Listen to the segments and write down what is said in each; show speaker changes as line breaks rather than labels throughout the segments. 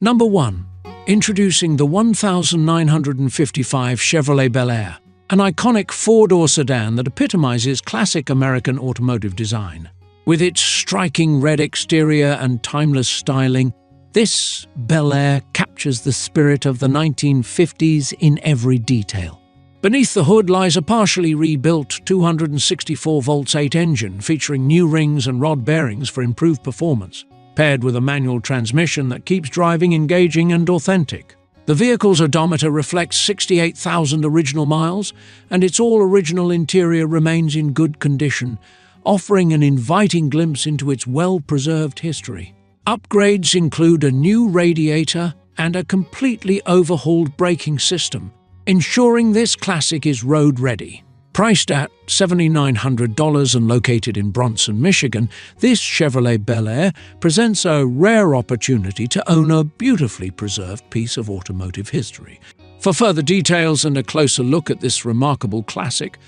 Number 1. Introducing the 1955 Chevrolet Bel Air, an iconic four-door sedan that epitomizes classic American automotive design. With its striking red exterior and timeless styling, this Bel Air captures the spirit of the 1950s in every detail. Beneath the hood lies a partially rebuilt 264-volt-8 engine featuring new rings and rod bearings for improved performance, paired with a manual transmission that keeps driving engaging and authentic. The vehicle's odometer reflects 68,000 original miles, and its all-original interior remains in good condition, offering an inviting glimpse into its well-preserved history. Upgrades include a new radiator and a completely overhauled braking system, ensuring this classic is road-ready. Priced at $7,900 and located in Bronson, Michigan, this Chevrolet Bel Air presents a rare opportunity to own a beautifully preserved piece of automotive history. For further details and a closer look at this remarkable classic,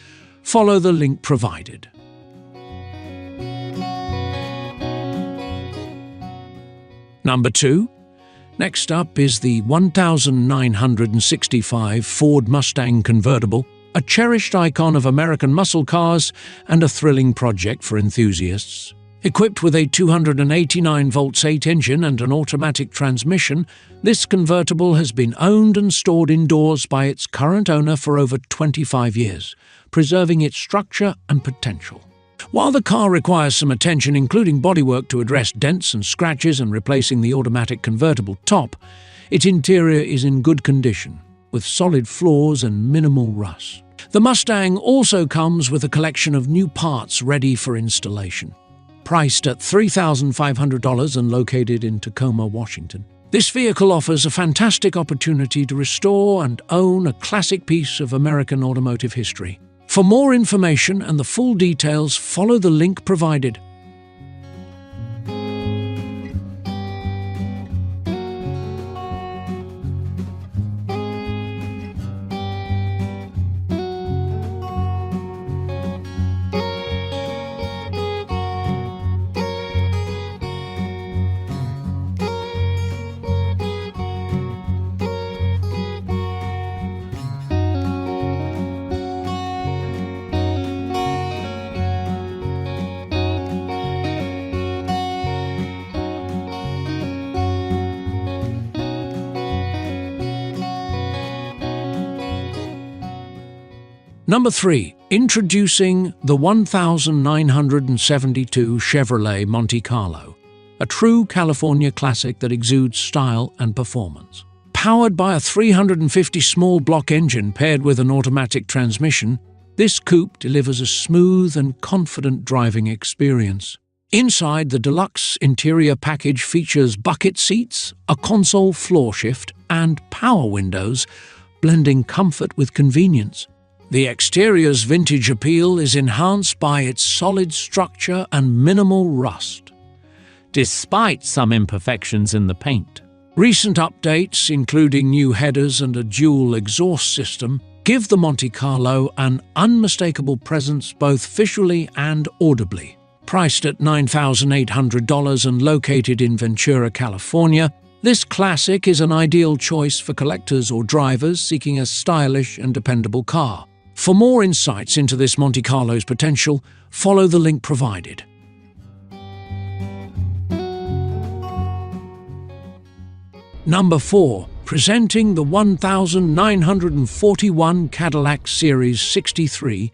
follow the link provided. Number 2. Next up is the 1965 Ford Mustang convertible, a cherished icon of American muscle cars and a thrilling project for enthusiasts. Equipped with a 289-volt-8 engine and an automatic transmission, this convertible has been owned and stored indoors by its current owner for over 25 years, preserving its structure and potential. While the car requires some attention, including bodywork to address dents and scratches and replacing the automatic convertible top, its interior is in good condition, with solid floors and minimal rust. The Mustang also comes with a collection of new parts ready for installation. Priced at $3,500 and located in Tacoma, Washington, this vehicle offers a fantastic opportunity to restore and own a classic piece of American automotive history. For more information and the full details, follow the link provided. Number 3. Introducing the 1972 Chevrolet Monte Carlo, a true California classic that exudes style and performance. Powered by a 350 small block engine paired with an automatic transmission, this coupe delivers a smooth and confident driving experience. Inside, the deluxe interior package features bucket seats, a console floor shift, and power windows, blending comfort with convenience. The exterior's vintage appeal is enhanced by its solid structure and minimal rust, despite some imperfections in the paint. Recent updates, including new headers and a dual exhaust system, give the Monte Carlo an unmistakable presence both visually and audibly. Priced at $9,800 and located in Ventura, California, this classic is an ideal choice for collectors or drivers seeking a stylish and dependable car. For more insights into this Monte Carlo's potential, follow the link provided. Number 4. Presenting the 1941 Cadillac Series 63,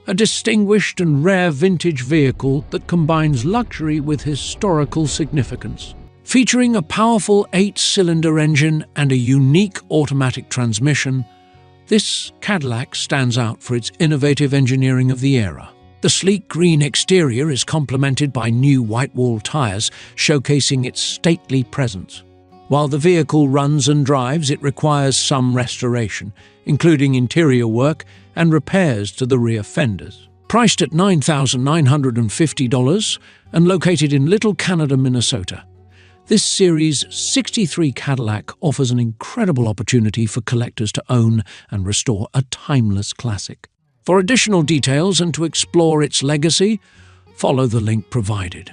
a distinguished and rare vintage vehicle that combines luxury with historical significance. Featuring a powerful 8-cylinder engine and a unique automatic transmission, this Cadillac stands out for its innovative engineering of the era. The sleek green exterior is complemented by new white-wall tires, showcasing its stately presence. While the vehicle runs and drives, it requires some restoration, including interior work and repairs to the rear fenders. Priced at $9,950 and located in Little Canada, Minnesota, this Series 63 Cadillac offers an incredible opportunity for collectors to own and restore a timeless classic. For additional details and to explore its legacy, follow the link provided.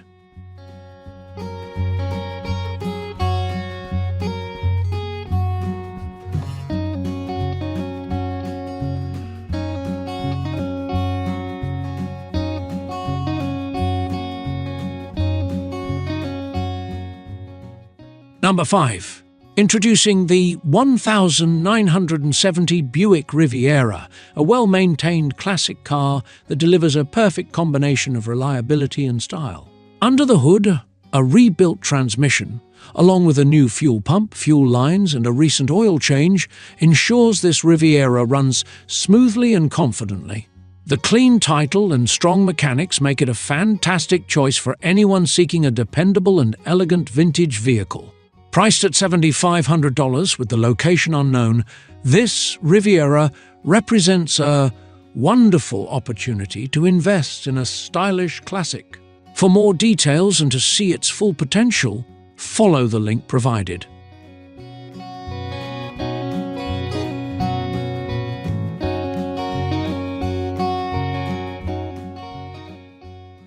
Number 5. Introducing the 1970 Buick Riviera, a well-maintained classic car that delivers a perfect combination of reliability and style. Under the hood, a rebuilt transmission, along with a new fuel pump, fuel lines, and a recent oil change, ensures this Riviera runs smoothly and confidently. The clean title and strong mechanics make it a fantastic choice for anyone seeking a dependable and elegant vintage vehicle. Priced at $7,500 with the location unknown, this Riviera represents a wonderful opportunity to invest in a stylish classic. For more details and to see its full potential, follow the link provided.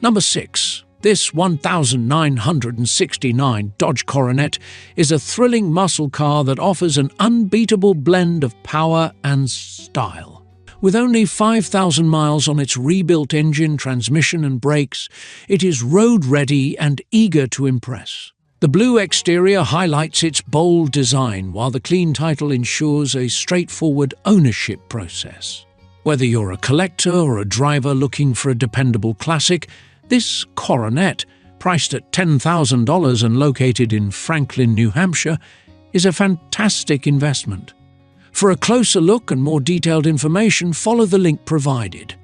Number 6. This 1969 Dodge Coronet is a thrilling muscle car that offers an unbeatable blend of power and style. With only 5,000 miles on its rebuilt engine, transmission and brakes, it is road-ready and eager to impress. The blue exterior highlights its bold design, while the clean title ensures a straightforward ownership process. Whether you're a collector or a driver looking for a dependable classic, this Coronet, priced at $10,000 and located in Franklin, New Hampshire, is a fantastic investment. For a closer look and more detailed information, follow the link provided.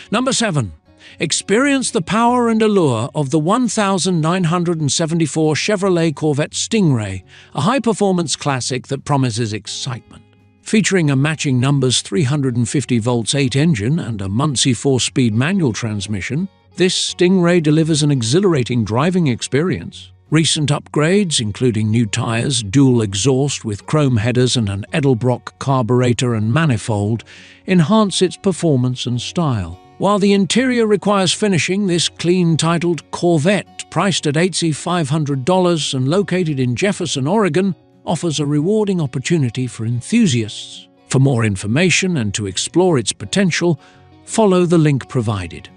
Number 7. Experience the power and allure of the 1974 Chevrolet Corvette Stingray, a high-performance classic that promises excitement. Featuring a matching numbers 350 volts 8 engine and a Muncie 4-speed manual transmission, this Stingray delivers an exhilarating driving experience. Recent upgrades, including new tires, dual exhaust with chrome headers and an Edelbrock carburetor and manifold, enhance its performance and style. While the interior requires finishing, this clean-titled Corvette, priced at $8,500 and located in Jefferson, Oregon, offers a rewarding opportunity for enthusiasts. For more information and to explore its potential, follow the link provided.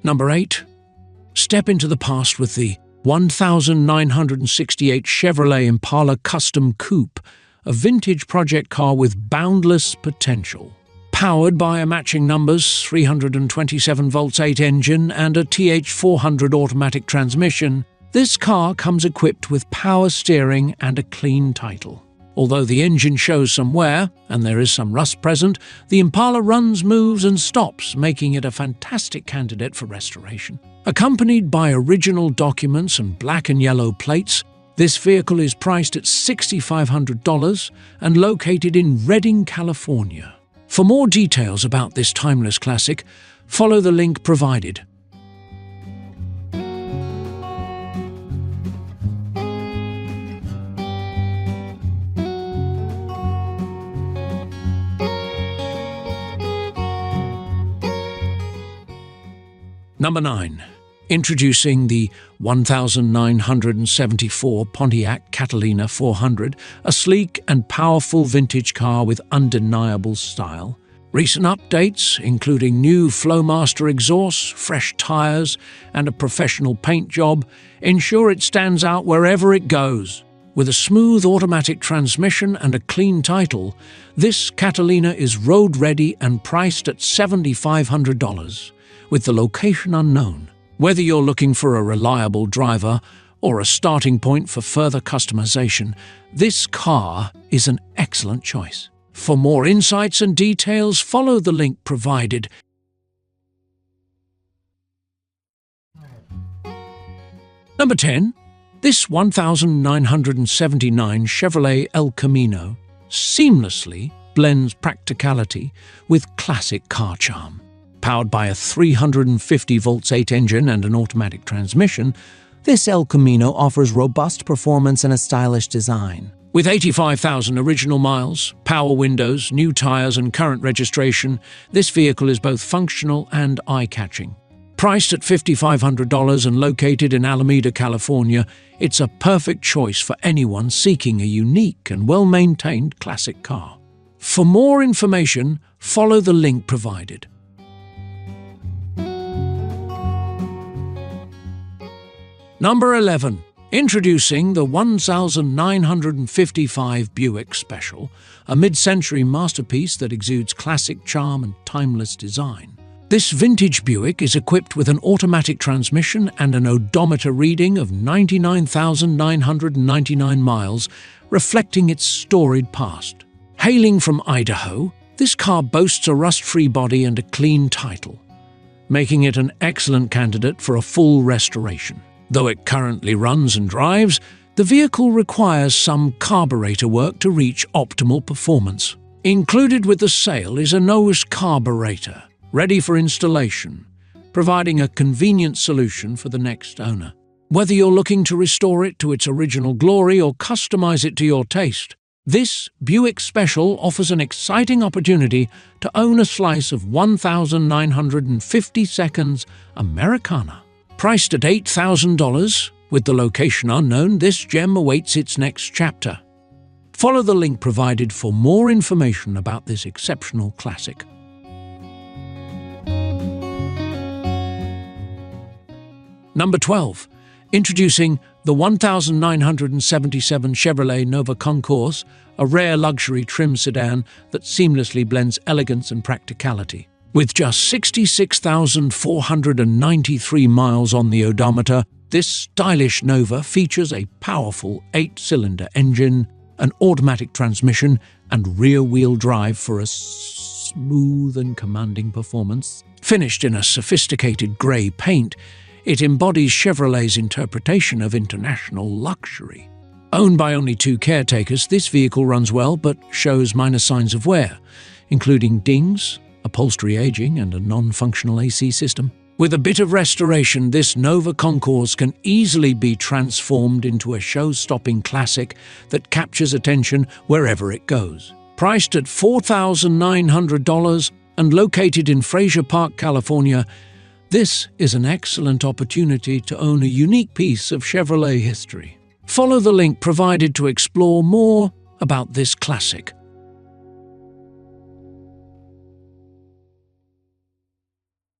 Number 8. Step into the past with the 1968 Chevrolet Impala Custom Coupe, a vintage project car with boundless potential. Powered by a matching numbers 327 volts 8 engine and a TH400 automatic transmission, this car comes equipped with power steering and a clean title. Although the engine shows some wear, and there is some rust present, the Impala runs, moves and stops, making it a fantastic candidate for restoration. Accompanied by original documents and black and yellow plates, this vehicle is priced at $6,500 and located in Redding, California. For more details about this timeless classic, follow the link provided. Number 9. Introducing the 1974 Pontiac Catalina 400, a sleek and powerful vintage car with undeniable style. Recent updates, including new Flowmaster exhaust, fresh tires, and a professional paint job, ensure it stands out wherever it goes. With a smooth automatic transmission and a clean title, this Catalina is road-ready and priced at $7,500, with the location unknown. Whether you're looking for a reliable driver or a starting point for further customization, this car is an excellent choice. For more insights and details, follow the link provided. Number 10. This 1979 Chevrolet El Camino seamlessly blends practicality with classic car charm. Powered by a 350 volts 8 engine and an automatic transmission,
this El Camino offers robust performance and a stylish design.
With 85,000 original miles, power windows, new tires and current registration, this vehicle is both functional and eye-catching. Priced at $5,500 and located in Alameda, California, it's a perfect choice for anyone seeking a unique and well-maintained classic car. For more information, follow the link provided. Number 11. Introducing the 1955 Buick Special, a mid-century masterpiece that exudes classic charm and timeless design. This vintage Buick is equipped with an automatic transmission and an odometer reading of 99,999 miles, reflecting its storied past. Hailing from Idaho, this car boasts a rust-free body and a clean title, making it an excellent candidate for a full restoration. Though it currently runs and drives, the vehicle requires some carburetor work to reach optimal performance. Included with the sale is a nose carburetor, ready for installation, providing a convenient solution for the next owner. Whether you're looking to restore it to its original glory or customize it to your taste, this Buick Special offers an exciting opportunity to own a slice of 1952 Americana. Priced at $8,000, with the location unknown, this gem awaits its next chapter. Follow the link provided for more information about this exceptional classic. Number 12. Introducing the 1977 Chevrolet Nova Concours, a rare luxury trim sedan that seamlessly blends elegance and practicality. With just 66,493 miles on the odometer, this stylish Nova features a powerful 8-cylinder engine, an automatic transmission, and rear-wheel drive for a smooth and commanding performance. Finished in a sophisticated grey paint, it embodies Chevrolet's interpretation of international luxury. Owned by only 2 caretakers, this vehicle runs well but shows minor signs of wear, including dings, upholstery aging, and a non-functional AC system. With a bit of restoration, this Nova Concours can easily be transformed into a show-stopping classic that captures attention wherever it goes. Priced at $4,900 and located in Frazier Park, California, this is an excellent opportunity to own a unique piece of Chevrolet history. Follow the link provided to explore more about this classic.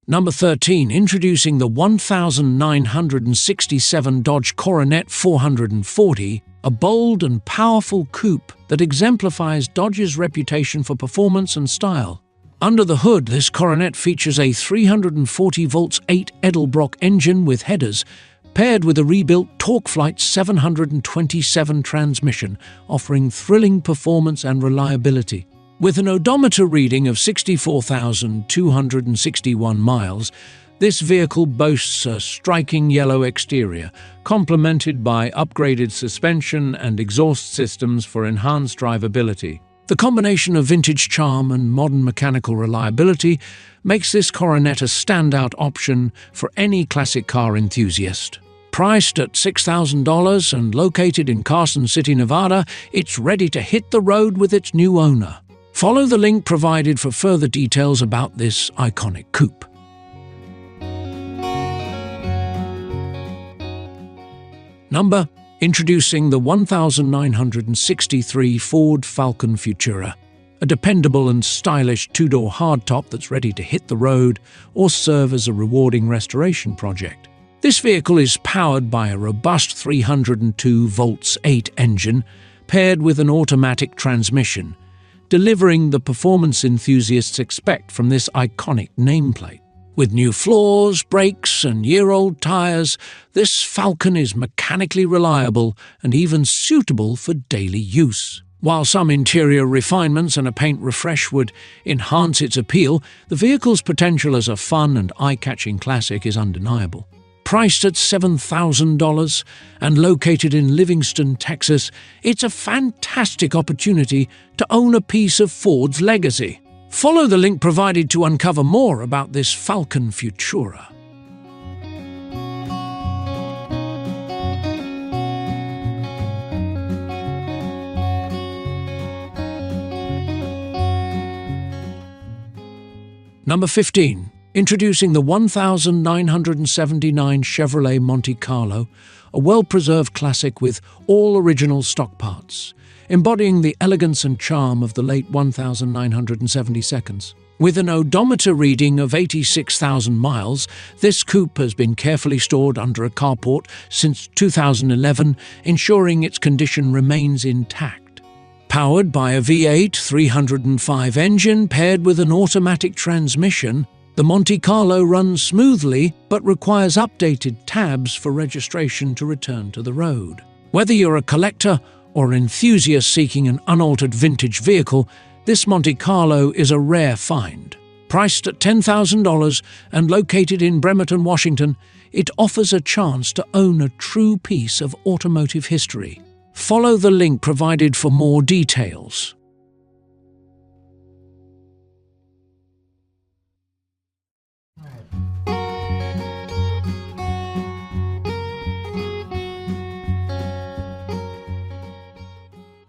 Number 13. Introducing the 1967 Dodge Coronet 440, a bold and powerful coupe that exemplifies Dodge's reputation for performance and style. Under the hood, this Coronet features a 340 volts 8 Edelbrock engine with headers, paired with a rebuilt TorqueFlite 727 transmission, offering thrilling performance and reliability. With an odometer reading of 64,261 miles, this vehicle boasts a striking yellow exterior, complemented by upgraded suspension and exhaust systems for enhanced drivability. The combination of vintage charm and modern mechanical reliability makes this Coronet a standout option for any classic car enthusiast. Priced at $6,000 and located in Carson City, Nevada, it's ready to hit the road with its new owner. Follow the link provided for further details about this iconic coupe. Number. Introducing the 1963 Ford Falcon Futura, a dependable and stylish 2-door hardtop that's ready to hit the road or serve as a rewarding restoration project. This vehicle is powered by a robust 302 volts 8 engine paired with an automatic transmission, delivering the performance enthusiasts expect from this iconic nameplate. With new floors, brakes, and year-old tires, this Falcon is mechanically reliable and even suitable for daily use. While some interior refinements and a paint refresh would enhance its appeal, the vehicle's potential as a fun and eye-catching classic is undeniable. Priced at $7,000 and located in Livingston, Texas, it's a fantastic opportunity to own a piece of Ford's legacy. Follow the link provided to uncover more about this Falcon Futura. Number 15. Introducing the 1979 Chevrolet Monte Carlo, a well-preserved classic with all original stock parts, embodying the elegance and charm of the late 1972. With an odometer reading of 86,000 miles, this coupe has been carefully stored under a carport since 2011, ensuring its condition remains intact. Powered by a V8 305 engine paired with an automatic transmission, the Monte Carlo runs smoothly but requires updated tabs for registration to return to the road. Whether you're a collector or an enthusiast seeking an unaltered vintage vehicle, this Monte Carlo is a rare find. Priced at $10,000 and located in Bremerton, Washington, it offers a chance to own a true piece of automotive history. Follow the link provided for more details.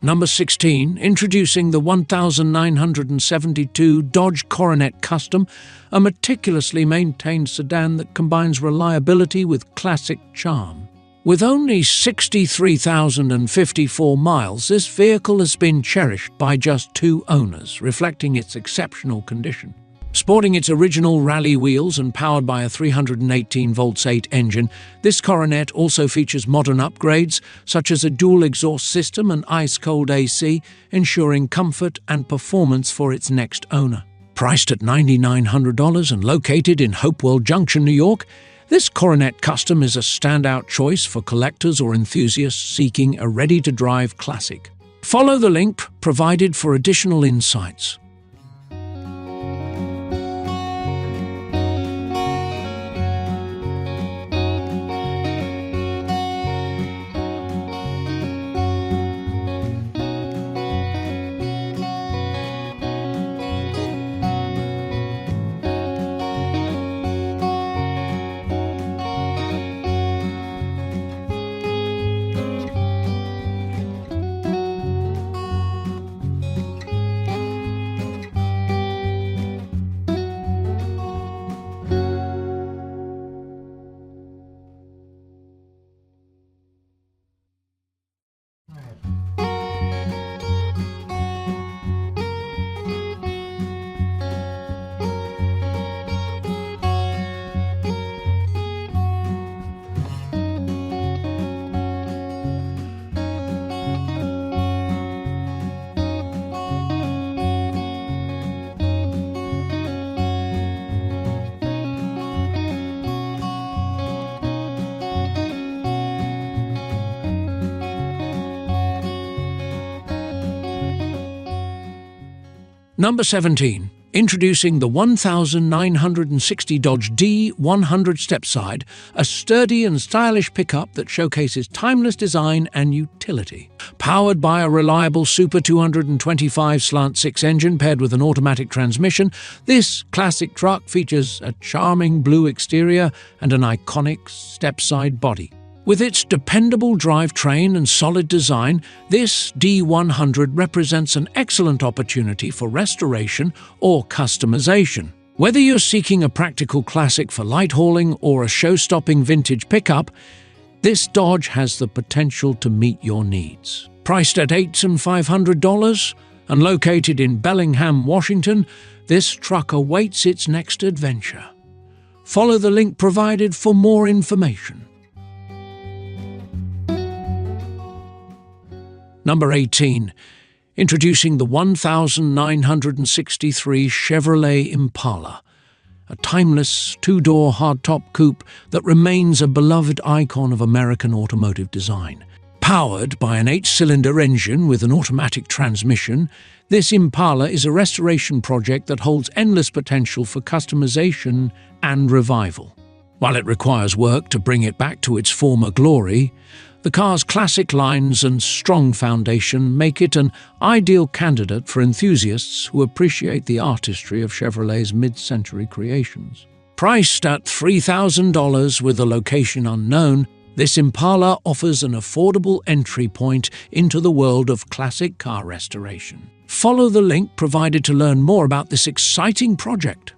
Number 16, introducing the 1972 Dodge Coronet Custom, a meticulously maintained sedan that combines reliability with classic charm. With only 63,054 miles, this vehicle has been cherished by just 2 owners, reflecting its exceptional condition. Sporting its original rally wheels and powered by a 318-volt-8 engine, this Coronet also features modern upgrades such as a dual exhaust system and ice-cold AC, ensuring comfort and performance for its next owner. Priced at $9,900 and located in Hopewell Junction, New York, this Coronet Custom is a standout choice for collectors or enthusiasts seeking a ready-to-drive classic. Follow the link provided for additional insights. Number 17. Introducing the 1960 Dodge D100 Stepside, a sturdy and stylish pickup that showcases timeless design and utility. Powered by a reliable Super 225 slant-6 engine paired with an automatic transmission, this classic truck features a charming blue exterior and an iconic stepside body. With its dependable drivetrain and solid design, this D100 represents an excellent opportunity for restoration or customization. Whether you're seeking a practical classic for light hauling or a show-stopping vintage pickup, this Dodge has the potential to meet your needs. Priced at $8,500 and located in Bellingham, Washington, this truck awaits its next adventure. Follow the link provided for more information. Number 18. Introducing the 1963 Chevrolet Impala, a timeless 2-door hardtop coupe that remains a beloved icon of American automotive design. Powered by an 8-cylinder engine with an automatic transmission, this Impala is a restoration project that holds endless potential for customization and revival. While it requires work to bring it back to its former glory, the car's classic lines and strong foundation make it an ideal candidate for enthusiasts who appreciate the artistry of Chevrolet's mid-century creations. Priced at $3,000 with a location unknown, this Impala offers an affordable entry point into the world of classic car restoration. Follow the link provided to learn more about this exciting project.